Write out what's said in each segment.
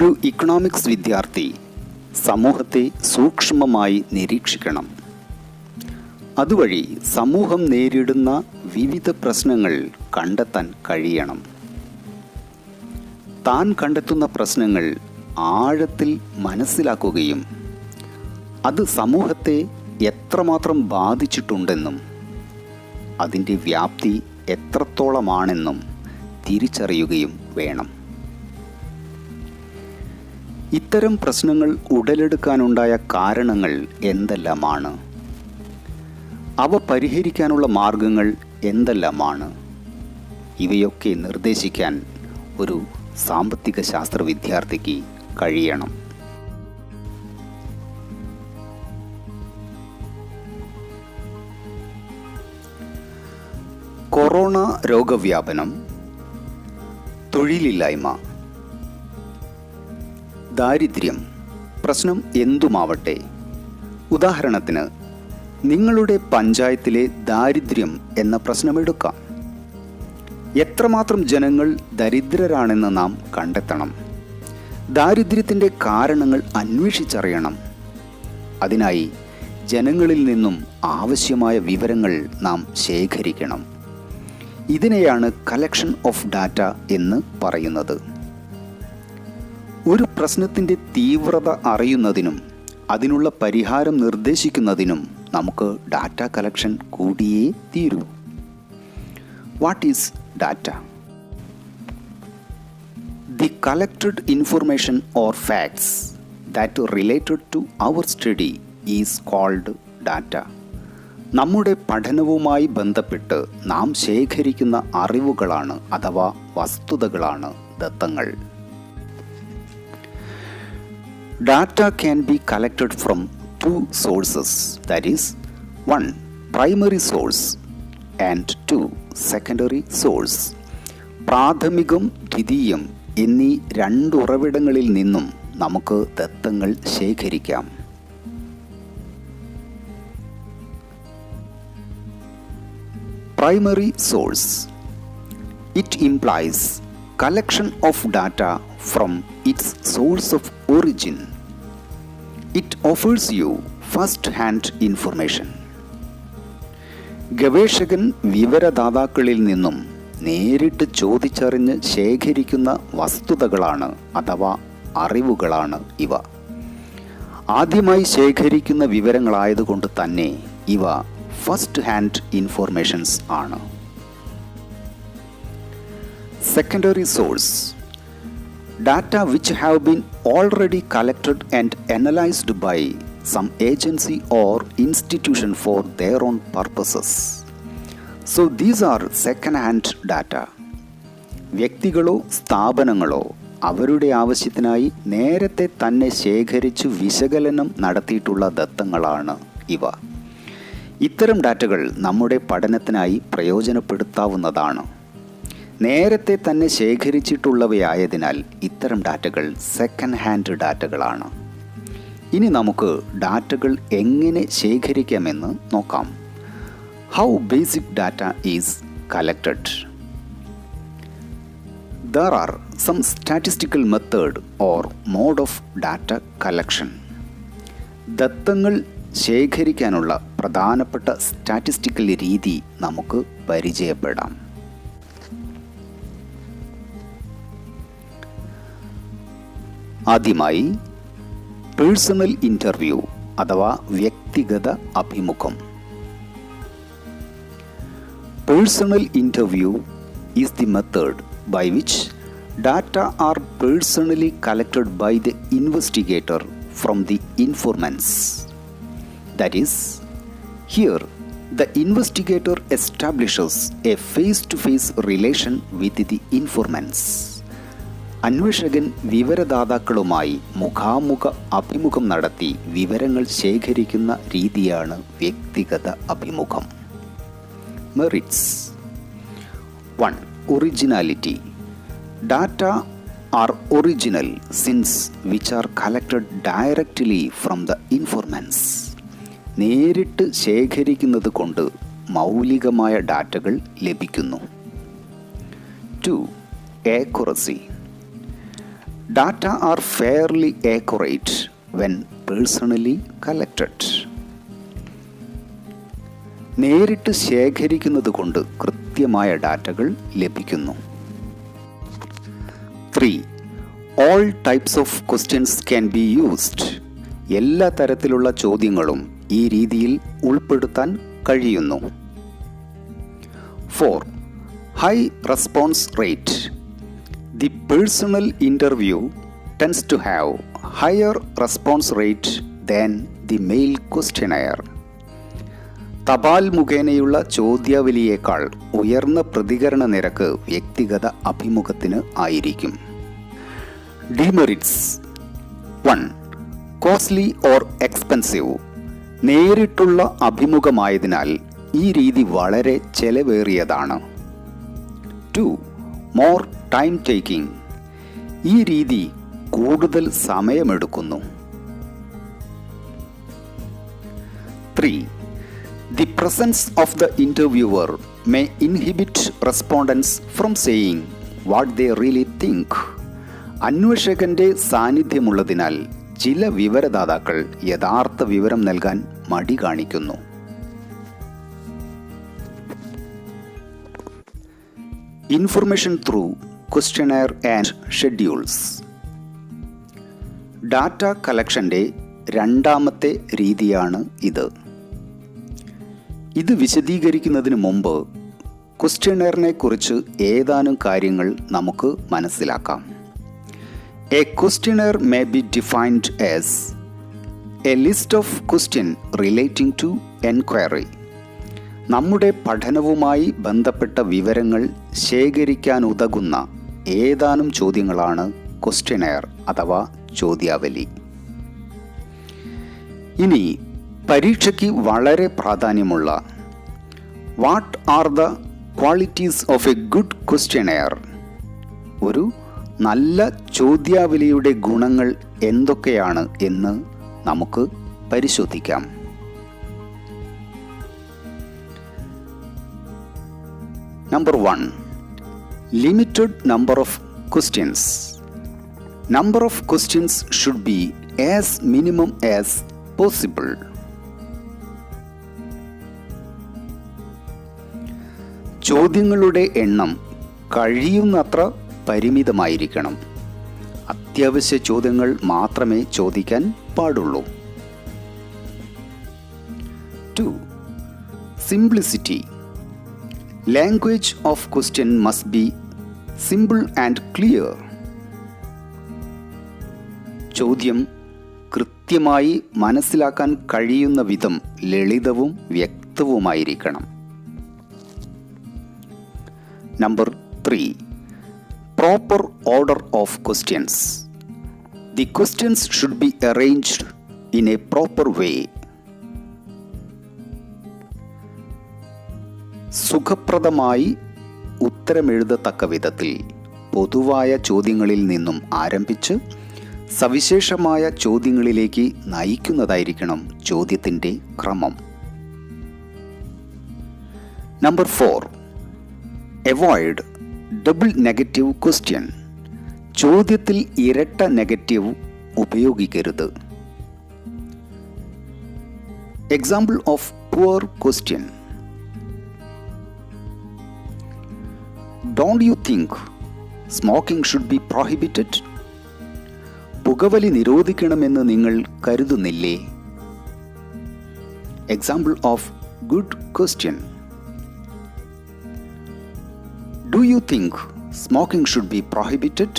ഒരു ഇക്കണോമിക്സ് വിദ്യാർത്ഥി സമൂഹത്തെ സൂക്ഷ്മമായി നിരീക്ഷിക്കണം. അതുവഴി സമൂഹം നേരിടുന്ന വിവിധ പ്രശ്നങ്ങൾ കണ്ടെത്താൻ കഴിയണം. താൻ കണ്ടെത്തുന്ന പ്രശ്നങ്ങൾ ആഴത്തിൽ മനസ്സിലാക്കുകയും അത് സമൂഹത്തെ എത്രമാത്രം ബാധിച്ചിട്ടുണ്ടെന്നും അതിൻ്റെ വ്യാപ്തി എത്രത്തോളമാണെന്നും തിരിച്ചറിയുകയും വേണം. ഇത്തരം പ്രശ്നങ്ങൾ ഉടലെടുക്കാനുണ്ടായ കാരണങ്ങൾ എന്തെല്ലാമാണ്? അവ പരിഹരിക്കാനുള്ള മാർഗങ്ങൾ എന്തെല്ലാമാണ്? ഇവയൊക്കെ നിർദ്ദേശിക്കാൻ ഒരു സാമ്പത്തിക ശാസ്ത്ര വിദ്യാർത്ഥിക്ക് കഴിയണം. കൊറോണ രോഗവ്യാപനം, തൊഴിലില്ലായ്മ, ദാരിദ്ര്യം, പ്രശ്നം എന്തുമാവട്ടെ. ഉദാഹരണത്തിന്, നിങ്ങളുടെ പഞ്ചായത്തിലെ ദാരിദ്ര്യം എന്ന പ്രശ്നമെടുക്കാം. എത്രമാത്രം ജനങ്ങൾ ദരിദ്രരാണെന്ന് നാം കണ്ടെത്തണം. ദാരിദ്ര്യത്തിൻ്റെ കാരണങ്ങൾ അന്വേഷിച്ചറിയണം. അതിനായി ജനങ്ങളിൽ നിന്നും ആവശ്യമായ വിവരങ്ങൾ നാം ശേഖരിക്കണം. ഇതിനെയാണ് കളക്ഷൻ ഓഫ് ഡാറ്റ എന്ന് പറയുന്നത്. ഒരു പ്രശ്നത്തിൻ്റെ തീവ്രത അറിയുന്നതിനും അതിനുള്ള പരിഹാരം നിർദ്ദേശിക്കുന്നതിനും നമുക്ക് ഡാറ്റ കളക്ഷൻ കൂടിയേ തീരൂ. What is data? The collected information or facts that related to our study is called data. നമ്മുടെ പഠനവുമായി ബന്ധപ്പെട്ട് നാം ശേഖരിക്കുന്ന അറിവുകളാണ് അഥവാ വസ്തുതകളാണ് ദത്തങ്ങൾ. Data can be collected from two sources, that is, 1. Primary source and 2. Secondary source. പ്രാഥമികം, ദ്വിതീയം എന്നീ രണ്ട് ഉറവിടങ്ങളിൽ നിന്നും നമുക്ക് ദത്തങ്ങൾ ശേഖരിക്കാം. Primary source. It implies collection of data from its source of origin. It offers you first-hand information. ഗവേഷകൻ വിവരദാതാക്കളിൽ നിന്നും നേരിട്ട് ചോദിച്ചറിഞ്ഞ് ശേഖരിക്കുന്ന വസ്തുതകളാണ് അഥവാ അറിവുകളാണ് ഇവ. ആദ്യമായി ശേഖരിക്കുന്ന വിവരങ്ങളായതുകൊണ്ട് തന്നെ ഇവ ഫസ്റ്റ് ഹാൻഡ് ഇൻഫോർമേഷൻസ് ആണ്. Secondary source. Data which have been already collected and analyzed by some agency or institution for their own purposes. So these are second-hand data. വ്യക്തികളോ സ്ഥാപനങ്ങളോ അവരുടെ ആവശ്യത്തിനായി നേരത്തെ തന്നെ ശേഖരിച്ചു വിശകലനം നടത്തിയിട്ടുള്ള ദത്തങ്ങളാണ് ഇവ. ഇത്തരം ഡാറ്റകൾ നമ്മുടെ പഠനത്തിനായി പ്രയോജനപ്പെടുത്താവുന്നതാണ്. നേരത്തെ തന്നെ ശേഖരിച്ചിട്ടുള്ളവയായതിനാൽ ഇത്തരം ഡാറ്റകൾ സെക്കൻഡ് ഹാൻഡ് ഡാറ്റകളാണ്. ഇനി നമുക്ക് ഡാറ്റകൾ എങ്ങനെ ശേഖരിക്കാമെന്ന് നോക്കാം. How basic data is collected. There are some statistical method or mode of data collection. ദത്തങ്ങൾ ശേഖരിക്കാനുള്ള പ്രധാനപ്പെട്ട സ്റ്റാറ്റിസ്റ്റിക്കൽ രീതി നമുക്ക് പരിചയപ്പെടാം. ആദ്യമായി പേഴ്സണൽ ഇൻ്റർവ്യൂ അഥവാ വ്യക്തിഗത അഭിമുഖം. Personal interview is the method by which data are personally collected by the investigator from the informants. That is, here the investigator establishes a face-to-face relation with the informants. അന്വേഷകൻ വിവരദാതാക്കളുമായി മുഖാമുഖ അഭിമുഖം നടത്തി വിവരങ്ങൾ ശേഖരിക്കുന്ന രീതിയാണ് വ്യക്തിഗത അഭിമുഖം. Merits. 1. Originality. Data are original since which are collected directly from the informants. നേരിട്ട് ശേഖരിക്കുന്നത് കൊണ്ട് മൗലികമായ ഡാറ്റകൾ ലഭിക്കുന്നു. 2. Accuracy. Data are fairly accurate when personally collected. നേരിട്ട് ശേഖരിക്കുന്നത് കൊണ്ട് കൃത്യമായ ഡാറ്റകൾ ലഭിക്കുന്നു. 3. All types of questions can be used. എല്ലാ തരത്തിലുള്ള ചോദ്യങ്ങളും ഈ രീതിയിൽ ഉൾപ്പെടുത്താൻ കഴിയുന്നു. 4. High response rate. The personal interview tends to have higher response rate than the mail questionnaire. തപാൽ മുഖേനയുള്ള ചോദ്യാവലിയേക്കാൾ ഉയർന്ന പ്രതികരണ നിരക്ക് വ്യക്തിഗത അഭിമുഖത്തിന് ആയിരിക്കും. Demerits. 1. Costly or expensive. നേരിട്ടുള്ള അഭിമുഖമായതിനാൽ ഈ രീതി വളരെ ചെലവേറിയതാണ്. 2. More time taking. ഈ രീതി കൂടുതൽ സമയമെടുക്കുന്നു. 3. The presence of the interviewer may inhibit respondents from saying what they really think. അന്വേഷകന്റെ സാന്നിധ്യമുള്ളതിനാൽ ചില വിവരദാതാക്കൾ യഥാർത്ഥ വിവരം നൽകാൻ മടി കാണിക്കുന്നു. Information through questionnaire and schedules. Data കളക്ഷന്റെ രണ്ടാമത്തെ രീതിയാണ് ഇത്. ഇത് വിശദീകരിക്കുന്നതിന് മുമ്പ് ക്വസ്റ്റ്യനെയറിനെ കുറിച്ച് ഏതാനും കാര്യങ്ങൾ നമുക്ക് മനസ്സിലാക്കാം. A questionnaire may be defined as a list of questions relating to enquiry. നമ്മുടെ പഠനവുമായി ബന്ധപ്പെട്ട വിവരങ്ങൾ ശേഖരിക്കാനുതകുന്ന ഏതാനും ചോദ്യങ്ങളാണ് ക്വസ്റ്റ്യനെയർ അഥവാ ചോദ്യാവലി. ഇനി പരീക്ഷയ്ക്ക് വളരെ പ്രാധാന്യമുള്ള what are the qualities of A good questionnaire? ഒരു നല്ല ചോദ്യാവലിയുടെ ഗുണങ്ങൾ എന്തൊക്കെയാണ് എന്ന് നമുക്ക് പരിശോധിക്കാം. Number 1. Limited number of questions. Number of questions should be as minimum as possible. ചോദ്യങ്ങളുടെ എണ്ണം കഴിയുന്നത്ര പരിമിതമായിരിക്കണം. അത്യാവശ്യ ചോദ്യങ്ങൾ മാത്രമേ ചോദിക്കാൻ പാടുള്ളൂ. 2. Simplicity. Language of question must be simple and clear. ചോദ്യം കൃത്യമായി മനസ്സിലാക്കാൻ കഴിയുന്ന വിധം ലളിതവും വ്യക്തവുമായിരിക്കണം. Number 3. Proper order of questions. The questions should be arranged in a proper way. സുഖപ്രദമായി ഉത്തരമെഴുതത്തക്ക വിധത്തിൽ പൊതുവായ ചോദ്യങ്ങളിൽ നിന്നും ആരംഭിച്ച് സവിശേഷമായ ചോദ്യങ്ങളിലേക്ക് നയിക്കുന്നതായിരിക്കണം ചോദ്യത്തിൻ്റെ ക്രമം. Number 4. Avoid double negative question. ചോദ്യത്തിൽ ഇരട്ട നെഗറ്റീവ് ഉപയോഗിക്കരുത്. Example of poor question. Don't you think smoking should be prohibited? പുകവലി നിരോധിക്കണമെന്ന് നിങ്ങൾ കരുതുന്നില്ലേ? Example of good question. Do you think smoking should be prohibited?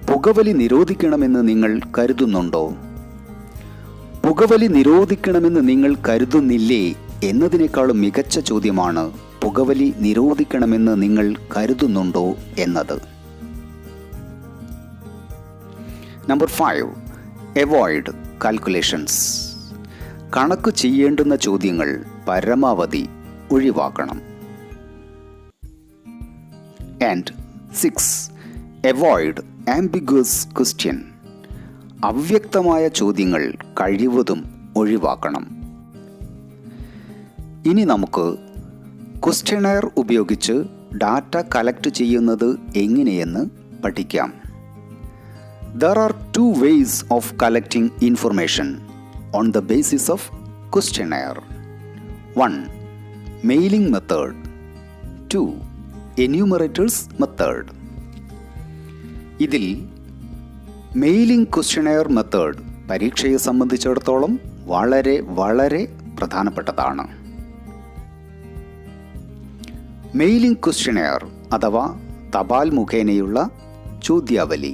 പുകവലി നിരോധിക്കണമെന്ന് നിങ്ങൾ കരുതുന്നുണ്ടോ? പുകവലി നിരോധിക്കണമെന്ന് നിങ്ങൾ കരുതുന്നില്ലേ എന്നതിനേക്കാളും മികച്ച ചോദ്യമാണ് പുകവലി നിരോധിക്കണമെന്ന് നിങ്ങൾ കരുതുന്നുണ്ടോ എന്നത്. Number 5. Avoid calculations. കണക്ക് ചെയ്യേണ്ടുന്ന ചോദ്യങ്ങൾ പരമാവധി ഒഴിവാക്കണം. And 6. Avoid ambiguous question. അവ്യക്തമായ ചോദ്യങ്ങൾ കഴിവതും ഒഴിവാക്കണം. ഇനി നമുക്ക് ക്വസ്റ്റ്യനെയർ ഉപയോഗിച്ച് ഡാറ്റ കളക്ട് ചെയ്യുന്നത് എങ്ങനെയെന്ന് പഠിക്കാം. There are two ways of collecting information on the basis of questionnaire. 1. Mailing method. 2. Enumerators method. ഇതിൽ മെയിലിംഗ് ക്വസ്റ്റ്യനെയർ മെത്തേഡ് പരീക്ഷയെ സംബന്ധിച്ചിടത്തോളം വളരെ പ്രധാനപ്പെട്ടതാണ്. മെയിലിംഗ് ക്വസ്റ്റ്യനെയർ അഥവാ തപാൽ മുഖേനയുള്ള ചോദ്യാവലി.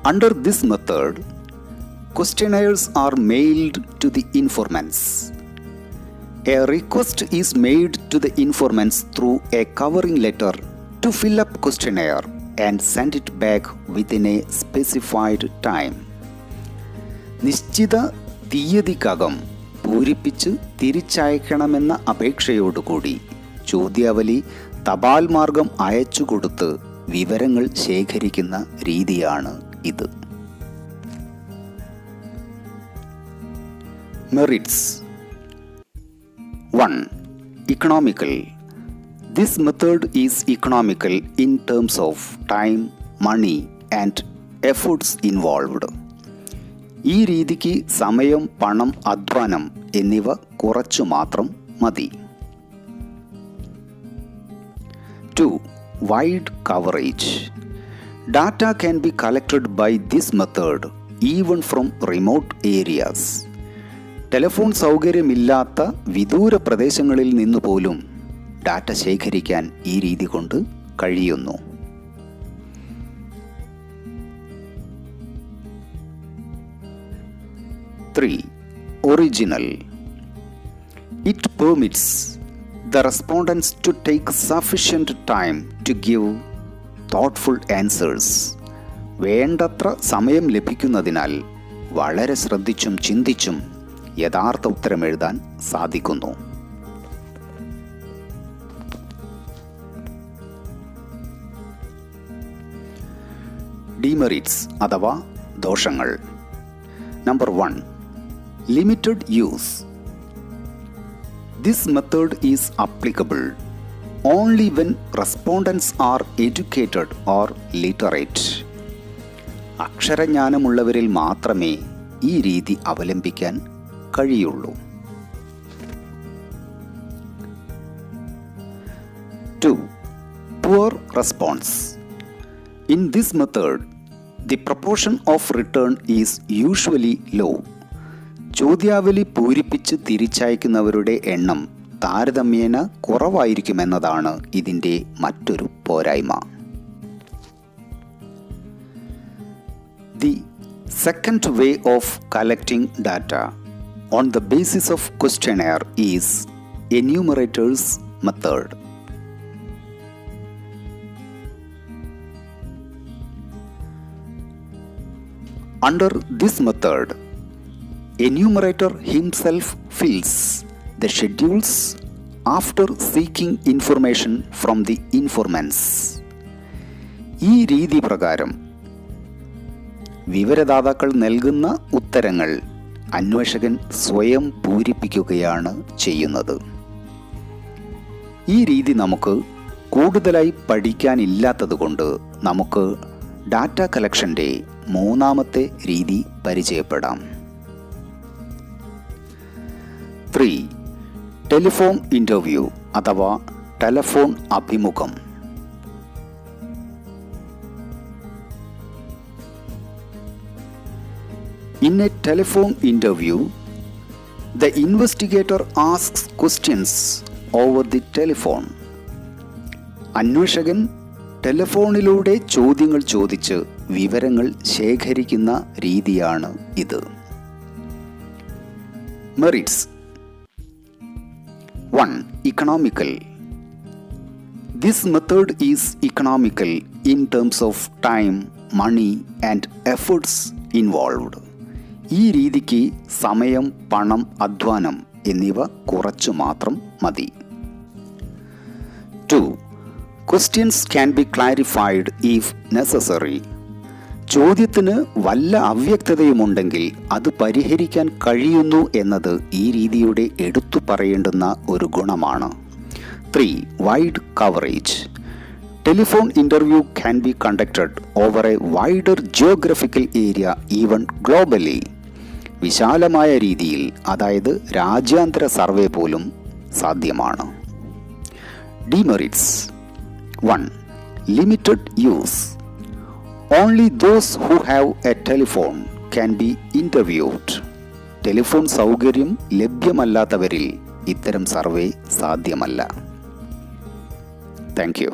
Under this method, questionnaires are mailed to the informants. A request is made to the informants through a covering letter to fill up questionnaire and send it back within a specified time. നിശ്ചിത തീയതിക്കകം പൂരിപ്പിച്ച് തിരിച്ചയക്കണമെന്ന അപേക്ഷയോടുകൂടി ചോദ്യാവലി തപാൽ മാർഗം അയച്ചുകൊടുത്ത് വിവരങ്ങൾ ശേഖരിക്കുന്ന രീതിയാണ് ഇത്. Merits. 1. Economical. This method is economical in terms of time, money and efforts involved. ഈ രീതിക്ക് സമയം, പണം, അധ്വാനം എന്നിവ കുറച്ചു മാത്രം മതി. 2. Wide coverage. Data can be collected by this method even from remote areas. Telephone സൗകര്യമില്ലാത്ത വിദൂര പ്രദേശങ്ങളിൽ നിന്നു പോലും ഡാറ്റ ശേഖരിക്കാൻ ഈ രീതി കൊണ്ട് കഴിയുന്നു. 3. Original. It permits the respondents to take sufficient time to give thoughtful answers. വേണ്ടത്ര സമയം ലഭിക്കുന്നതിനാൽ വളരെ ശ്രദ്ധിച്ചും ചിന്തിച്ചും യഥാർത്ഥ ഉത്തരം എഴുതാൻ സാധിക്കുന്നു. ഡിമെറിറ്റ്സ് അഥവാ ദോഷങ്ങൾ. Number 1. Limited use. This method is applicable only when respondents are educated or literate. അക്ഷരജ്ഞാനമുള്ളവരിൽ മാത്രമേ ഈ രീതി അവലംബിക്കാൻ കഴിയുള്ളൂ. 2. Poor response. In this method, the proportion of return is usually low. ചോദ്യാവലി പൂരിപ്പിച്ച് തിരിച്ചയക്കുന്നവരുടെ എണ്ണം താരതമ്യേന കുറവായിരിക്കുമെന്നതാണ് ഇതിൻ്റെ മറ്റൊരു പോരായ്മ. The second way of collecting data on the basis of questionnaire is enumerators method. Under this method, enumerator himself fills the schedules after seeking information from the informants. ഈ രീതി പ്രകാരം വിവരദാതാക്കൾ നൽകുന്ന ഉത്തരങ്ങൾ അന്വേഷകൻ സ്വയം പൂരിപ്പിക്കുകയാണ് ചെയ്യുന്നത്. ഈ രീതി നമുക്ക് കൂടുതലായി പഠിക്കാനില്ലാത്തതുകൊണ്ട് നമുക്ക് ഡാറ്റ കളക്ഷൻ്റെ മൂന്നാമത്തെ രീതി പരിചയപ്പെടാം. 3. ടെലിഫോൺ ഇൻ്റർവ്യൂ അഥവാ ടെലിഫോൺ അഭിമുഖം. In a telephone interview, the investigator asks questions over the telephone. അന്വേഷകൻ ടെലിഫോണിലൂടെ ചോദ്യങ്ങൾ ചോദിച്ച് വിവരങ്ങൾ ശേഖരിക്കുന്ന രീതിയാണ് ഇത്. Merits. 1. Economical. This method is economical in terms of time, money and efforts involved. ഈ രീതിക്ക് സമയം, പണം, അധ്വാനം എന്നിവ കുറച്ചു മാത്രം മതി. 2. Questions can be clarified if necessary. ചോദ്യത്തിന് വല്ല അവ്യക്തതയുമുണ്ടെങ്കിൽ അത് പരിഹരിക്കാൻ കഴിയുന്നു എന്നത് ഈ രീതിയുടെ എടുത്തു പറയേണ്ടുന്ന ഒരു ഗുണമാണ്. 3. Wide coverage. Telephone interview can be conducted over a wider geographical area, even globally. വിശാലമായ രീതിയിൽ, അതായത് രാജ്യാന്തര സർവേ പോലും സാധ്യമാണ്. Demerits. 1. Limited use. Only those who have a telephone can be interviewed. Telephone സൗകര്യം ലഭ്യമല്ലാത്തവരിൽ ഇത്തരം സർവേ സാധ്യമല്ല. Thank you.